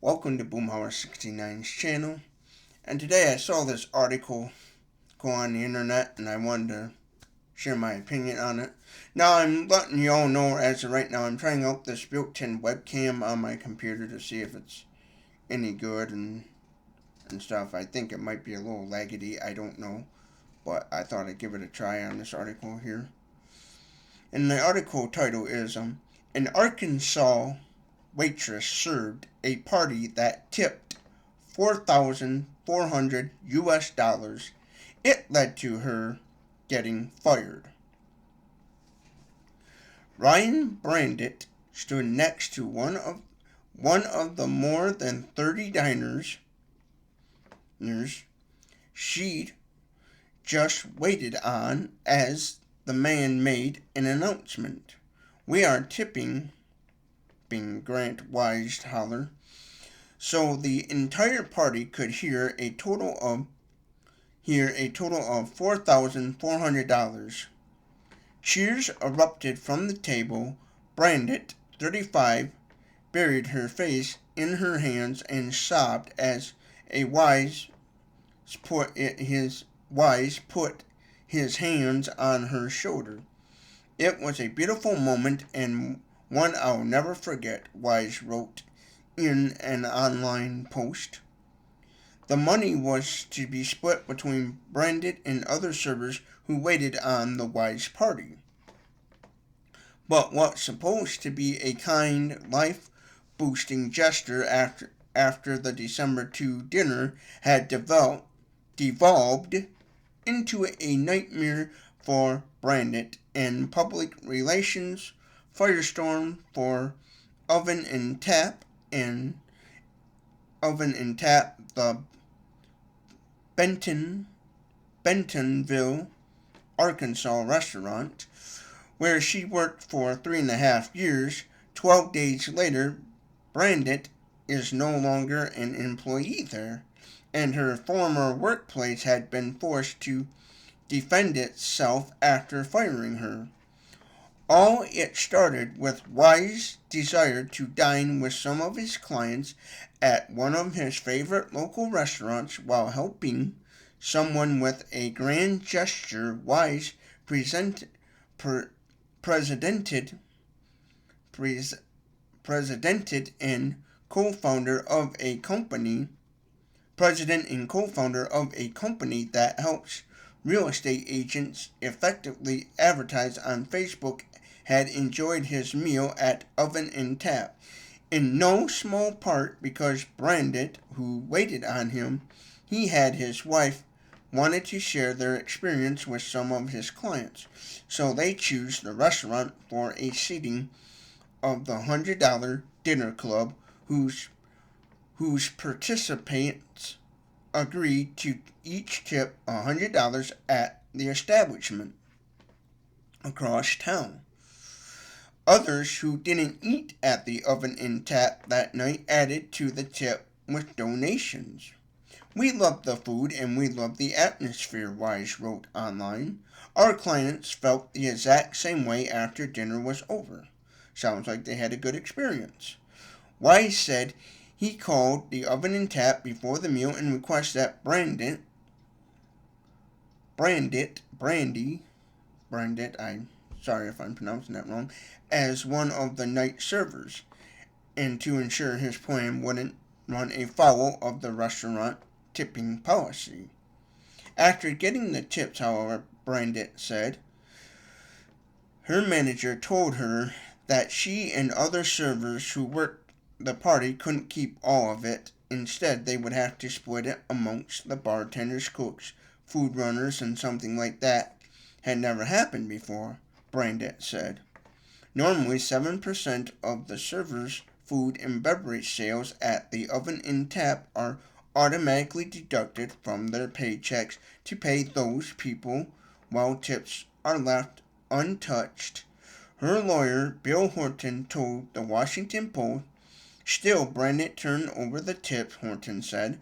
Welcome to Boomhauer69's channel, and today I saw this article go on the internet and I wanted to share my opinion on it. Now I'm letting you all know as of right now I'm trying out this built-in webcam on my computer to see if it's any good and stuff. I think it might be a little laggedy, I don't know, but I thought I'd give it a try on this article here. And the article title is An Arkansas Waitress served a party that tipped $4,400. It led to her getting fired. Ryan Brandit stood next to one of the more than 30 diners she'd just waited on as the man made an announcement. "We are tipping," Grant Wise holler, so the entire party could hear a total of $4,400. Cheers erupted from the table. Brandit, 35, buried her face in her hands and sobbed as Wise put his hands on her shoulder. "It was a beautiful moment and one I'll never forget," Wise wrote in an online post. The money was to be split between Brandit and other servers who waited on the Wise party. But what's supposed to be a kind, life-boosting gesture after the December 2 dinner had devolved into a nightmare for Brandit and public relations firestorm for Oven and Tap, the Bentonville, Arkansas restaurant, where she worked for 3.5 years. 12 days later, Brandit is no longer an employee there, and her former workplace had been forced to defend itself after firing her. All it started with Wise's desire to dine with some of his clients at one of his favorite local restaurants while helping someone with a grand gesture. Wise, president and co-founder of a company that helps real estate agents effectively advertise on Facebook, had enjoyed his meal at Oven and Tap, in no small part because Brandit, who waited on him, his wife wanted to share their experience with some of his clients, so they chose the restaurant for a seating of the $100 dinner club, whose participants agreed to each tip $100 at the establishment across town. Others who didn't eat at the Oven and Tap that night added to the tip with donations. "We loved the food and we loved the atmosphere," Wise wrote online. "Our clients felt the exact same way after dinner was over. Sounds like they had a good experience." Wise said he called the Oven and Tap before the meal and requested that Brandit, I'm sorry if I'm pronouncing that wrong, as one of the night servers, and to ensure his plan wouldn't run afoul of the restaurant tipping policy. After getting the tips, however, Brandit said, her manager told her that she and other servers who worked the party couldn't keep all of it. Instead, they would have to split it amongst the bartenders, cooks, food runners, and something like that had never happened before, Brandit said. Normally, 7% of the servers' food and beverage sales at the Oven and Tap are automatically deducted from their paychecks to pay those people, while tips are left untouched. Her lawyer, Bill Horton, told the Washington Post. Still, Brandit turned over the tips, Horton said.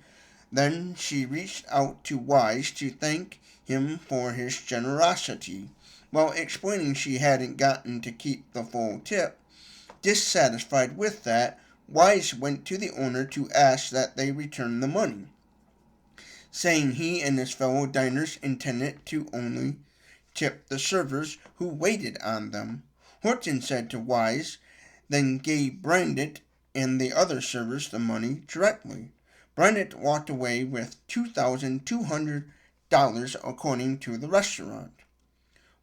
Then she reached out to Wise to thank him for his generosity. While explaining she hadn't gotten to keep the full tip, dissatisfied with that, Wise went to the owner to ask that they return the money, saying he and his fellow diners intended to only tip the servers who waited on them. Horton said to Wise, then gave Brandit and the other servers the money directly. Brandit walked away with $2,200 according to the restaurant.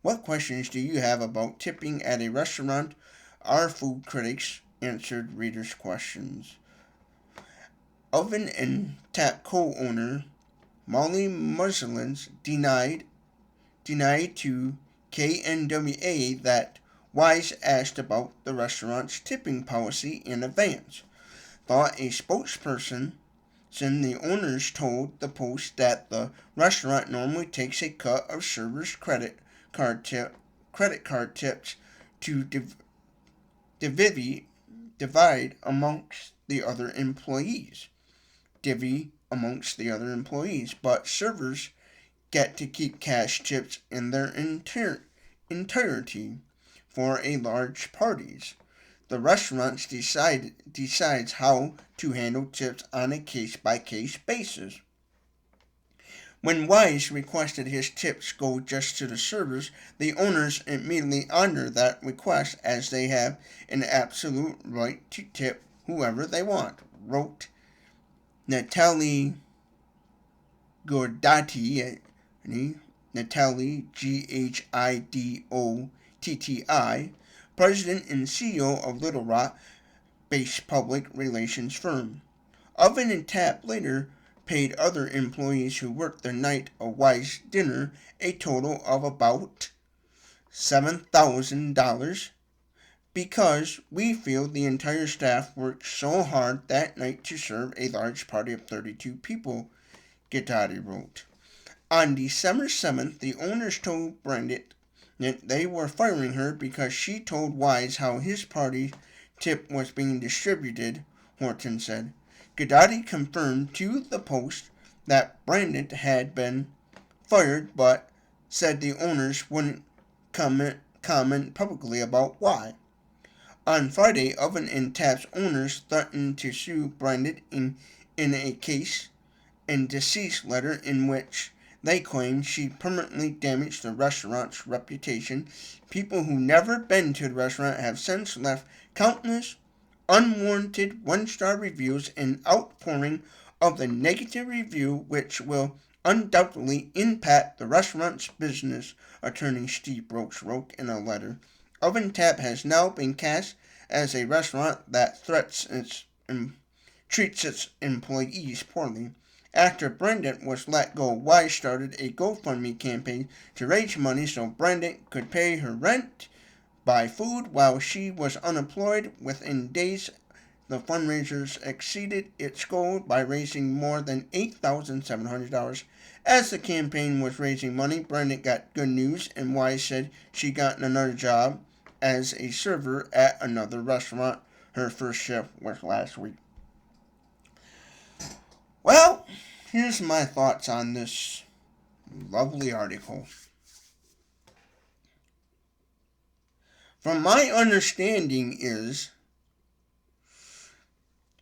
What questions do you have about tipping at a restaurant? Our food critics answered readers' questions. Oven and Tap co-owner Molly Muslins denied to KNWA that Wise asked about the restaurant's tipping policy in advance. Thought a spokesperson, the owners told the Post that the restaurant normally takes a cut of servers' credit card tips to divide amongst the other employees. But servers get to keep cash tips in their entirety for a large parties. The restaurant decides how to handle tips on a case-by-case basis. When Wise requested his tips go just to the servers, the owners immediately honored that request as they have an absolute right to tip whoever they want, wrote Natalie Gordotti, Natalie Ghidotti, president and CEO of Little Rock-based public relations firm. Oven and Tap later paid other employees who worked the night a Wise dinner a total of about $7,000 because we feel the entire staff worked so hard that night to serve a large party of 32 people, Ghidotti wrote. On December 7th, the owners told Brandit that they were firing her because she told Wise how his party tip was being distributed, Horton said. Ghidotti confirmed to the Post that Brandit had been fired, but said the owners wouldn't comment publicly about why. On Friday, Oven and Tap's owners threatened to sue Brandit in a case and deceased letter in which they claimed she permanently damaged the restaurant's reputation. People who never been to the restaurant have since left countless unwarranted one-star reviews and outpouring of the negative review, which will undoubtedly impact the restaurant's business, attorney Steve Brooks wrote in a letter. Oven Tap has now been cast as a restaurant that treats its employees poorly. After Brandit was let go, Wise started a GoFundMe campaign to raise money so Brandit could pay her rent, buy food while she was unemployed. Within days, the fundraisers exceeded its goal by raising more than $8,700. As the campaign was raising money, Brandit got good news, and Wise said she got another job as a server at another restaurant. Her first shift was last week. Well, here's my thoughts on this lovely article. From my understanding is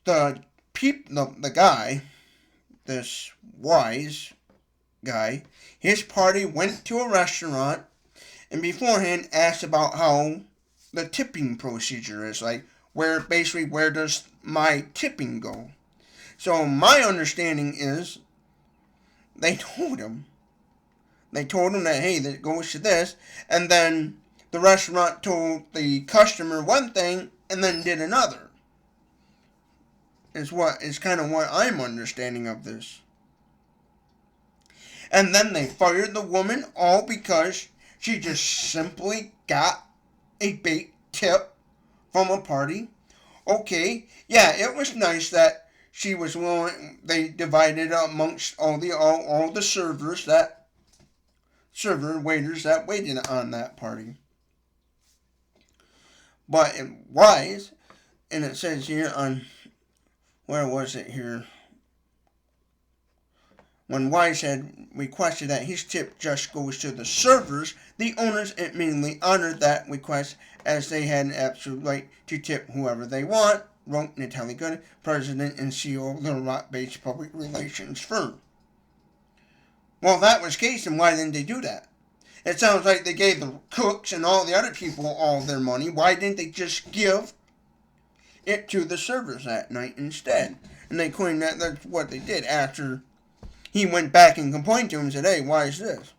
the guy, this Wise guy, his party went to a restaurant and beforehand asked about how the tipping procedure is, like where does my tipping go? So my understanding is they told him that, hey, that goes to this, and then the restaurant told the customer one thing and then did another. Is kind of what I'm understanding of this. And then they fired the woman all because she just simply got a big tip from a party. Okay, yeah, it was nice that she was willing. They divided amongst all the waiters that waited on that party. But Wise, and it says here on, where was it here? When Wise had requested that his tip just goes to the servers, the owners immediately honored that request as they had an absolute right to tip whoever they want. wrote Natalie Good, president and CEO of Little Rock-based public relations firm. Well, if that was the case, then why didn't they do that? It sounds like they gave the cooks and all the other people all their money. Why didn't they just give it to the servers that night instead? And they claim that that's what they did after he went back and complained to him and said, hey, why is this?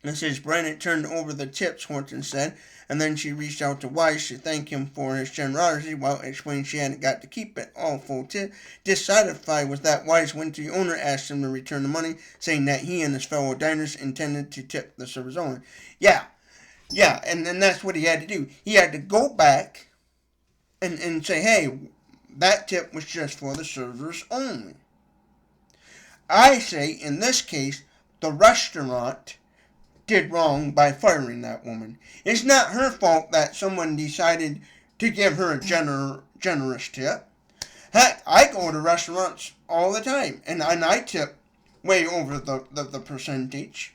It says Brandon turned over the tips, Horton said, and then she reached out to Weiss to thank him for his generosity while explaining she hadn't got to keep it all full tip. Dissatisfied with that, Weiss went to the owner, asked him to return the money, saying that he and his fellow diners intended to tip the servers only. Yeah, and that's what he had to do. He had to go back and say, hey, that tip was just for the servers only. I say, in this case, the restaurant did wrong by firing that woman. It's not her fault that someone decided to give her a generous tip. Heck, I go to restaurants all the time, and I tip way over the percentage.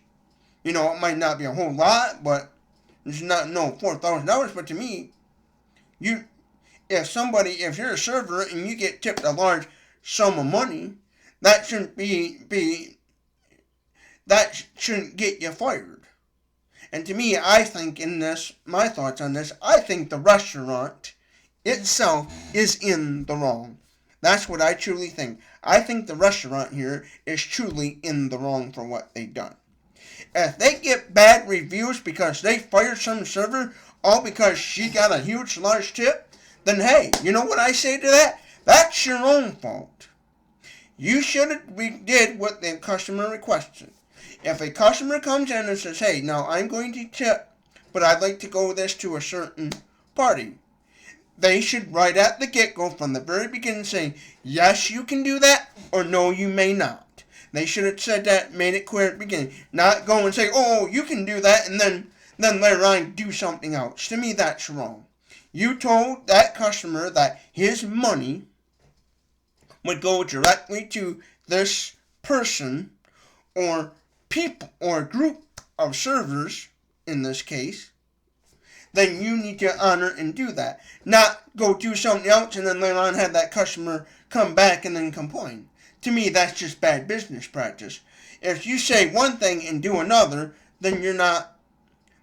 You know, it might not be a whole lot, but it's not $4,000. But to me, if you're a server and you get tipped a large sum of money, that shouldn't get you fired. And to me, I think my thoughts on this, I think the restaurant itself is in the wrong. That's what I truly think. I think the restaurant here is truly in the wrong for what they've done. If they get bad reviews because they fired some server, all because she got a huge, large tip, then hey, you know what I say to that? That's your own fault. You should have did what the customer requested. If a customer comes in and says, hey, now I'm going to tip, but I'd like to go with this to a certain party, they should right at the get-go from the very beginning say, yes, you can do that, or no, you may not. They should have said that, made it clear at the beginning. Not go and say, oh, you can do that, and then later on do something else. To me, that's wrong. You told that customer that his money would go directly to this person or people or group of servers in this case, then you need to honor and do that. Not go do something else and then later on have that customer come back and then complain. To me, that's just bad business practice. If you say one thing and do another, then you're not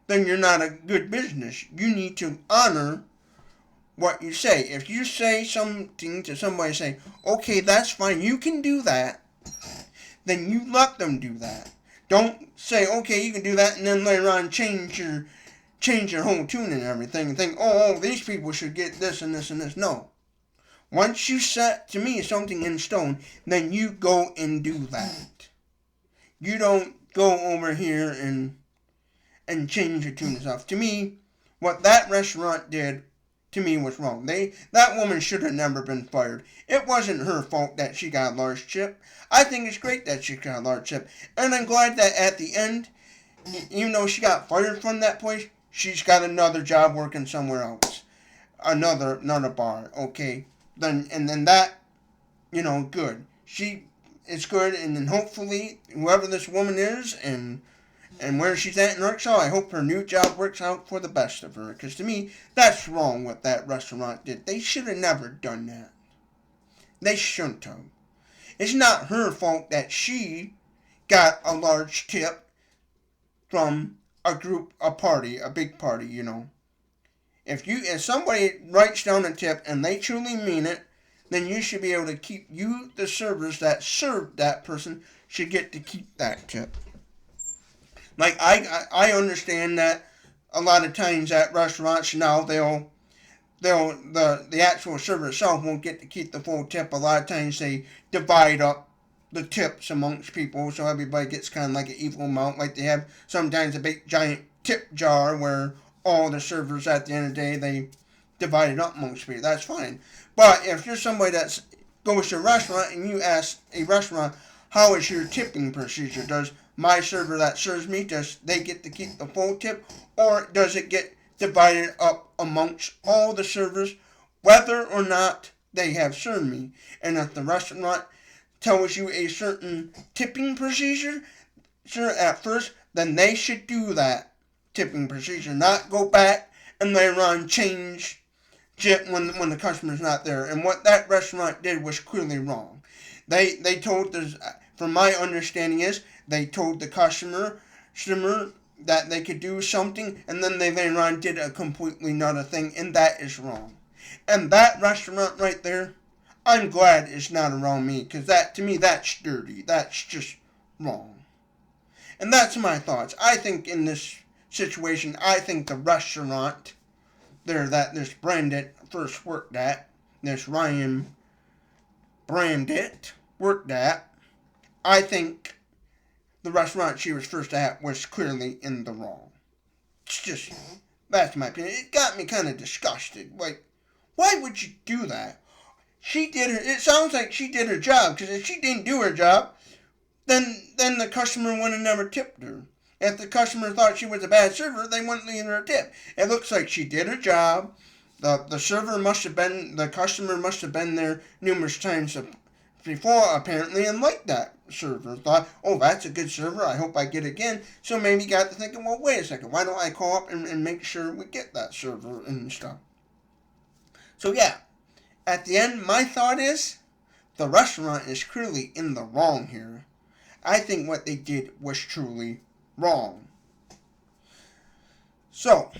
a good business. You need to honor what you say. If you say something to somebody, say, okay, that's fine, you can do that, then you let them do that. Don't say, okay, you can do that, and then later on change your whole tune and everything and think, oh, these people should get this and this and this. No. Once you set, to me, something in stone, then you go and do that. You don't go over here and change your tune and stuff. To me, what that restaurant did, to me, was wrong. That woman should have never been fired. It wasn't her fault that she got a large tip. I think it's great that she got a large tip. And I'm glad that at the end, even though she got fired from that place, she's got another job working somewhere else. Another bar, okay? Then that, good. It's good, and then hopefully, whoever this woman is, and where she's at in Arkansas, I hope her new job works out for the best of her. Because to me, that's wrong what that restaurant did. They should have never done that. They shouldn't have. It's not her fault that she got a large tip from a big party, If somebody writes down a tip and they truly mean it, then you should be able to keep, the servers that served that person, should get to keep that tip. Like, I understand that a lot of times at restaurants now, the actual server itself won't get to keep the full tip. A lot of times they divide up the tips amongst people so everybody gets kind of like an equal amount. Like they have sometimes a big giant tip jar where all the servers at the end of the day, they divide it up amongst people. That's fine. But if you're somebody that goes to a restaurant and you ask a restaurant, how is your tipping procedure? Does my server that serves me, does they get to keep the full tip, or does it get divided up amongst all the servers, whether or not they have served me? And if the restaurant tells you a certain tipping procedure, at first, then they should do that tipping procedure, not go back and later on change when the customer's not there. And what that restaurant did was clearly wrong. They told this, from my understanding is, they told the customer that they could do something, and then they later on did a completely another thing, and that is wrong. And that restaurant right there, I'm glad it's not around me, because that, to me, that's dirty. That's just wrong. And that's my thoughts. I think in this situation, I think the restaurant there that this Brandit first worked at, this Ryan Brandit worked at, I think the restaurant she was first at was clearly in the wrong. It's just, that's my opinion. It got me kind of disgusted. Like, why would you do that? She did her, it sounds like she did her job, because if she didn't do her job, then the customer would have never tipped her. If the customer thought she was a bad server, they wouldn't leave her a tip. It looks like she did her job. The server must have been, the customer must have been there numerous times before, apparently, and liked that server. Thought, oh, that's a good server, I hope I get it again. So maybe got to thinking, well, wait a second, why don't I call up and make sure we get that server and stuff. So yeah, at the end, my thought is, the restaurant is clearly in the wrong here. I think what they did was truly wrong. So,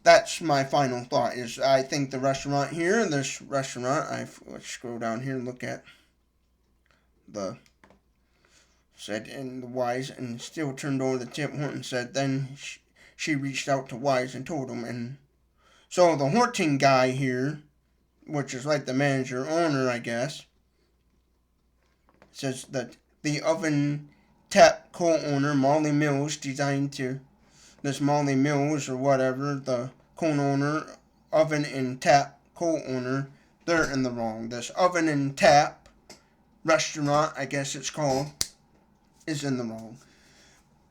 that's my final thought, is I think the restaurant here, this restaurant, let's scroll down here and look at the, said in the Wise, and still turned over the tip. Horton said then she reached out to Wise and told him. And so the Horton guy here, which is like the manager, owner, I guess, says that the oven tap co-owner, Molly Mills, designed to, this Molly Mills or whatever, the co-owner, oven and tap co-owner, they're in the wrong. This oven and tap restaurant, I guess it's called, is in the wrong.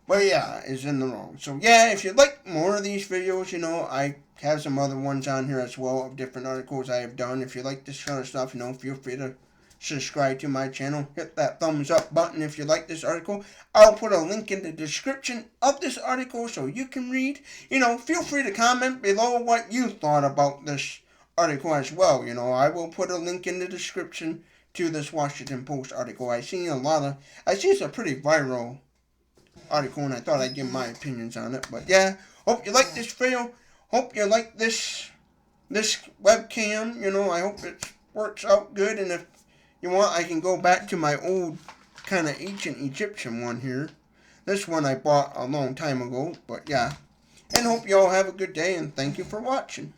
But yeah, is in the wrong. So yeah, if you'd like more of these videos, I have some other ones on here as well of different articles I have done. If you like this kind of stuff, feel free to subscribe to my channel. Hit that thumbs up button if you like this article. I'll put a link in the description of this article so you can read. Feel free to comment below what you thought about this article as well. I will put a link in the description to this Washington Post article. I see it's a pretty viral article, and I thought I'd give my opinions on it. But yeah, hope you like this video. Hope you like this webcam. I hope it works out good, and if you want, I can go back to my old kind of ancient Egyptian one here. This one I bought a long time ago, but yeah. And hope you all have a good day, and thank you for watching.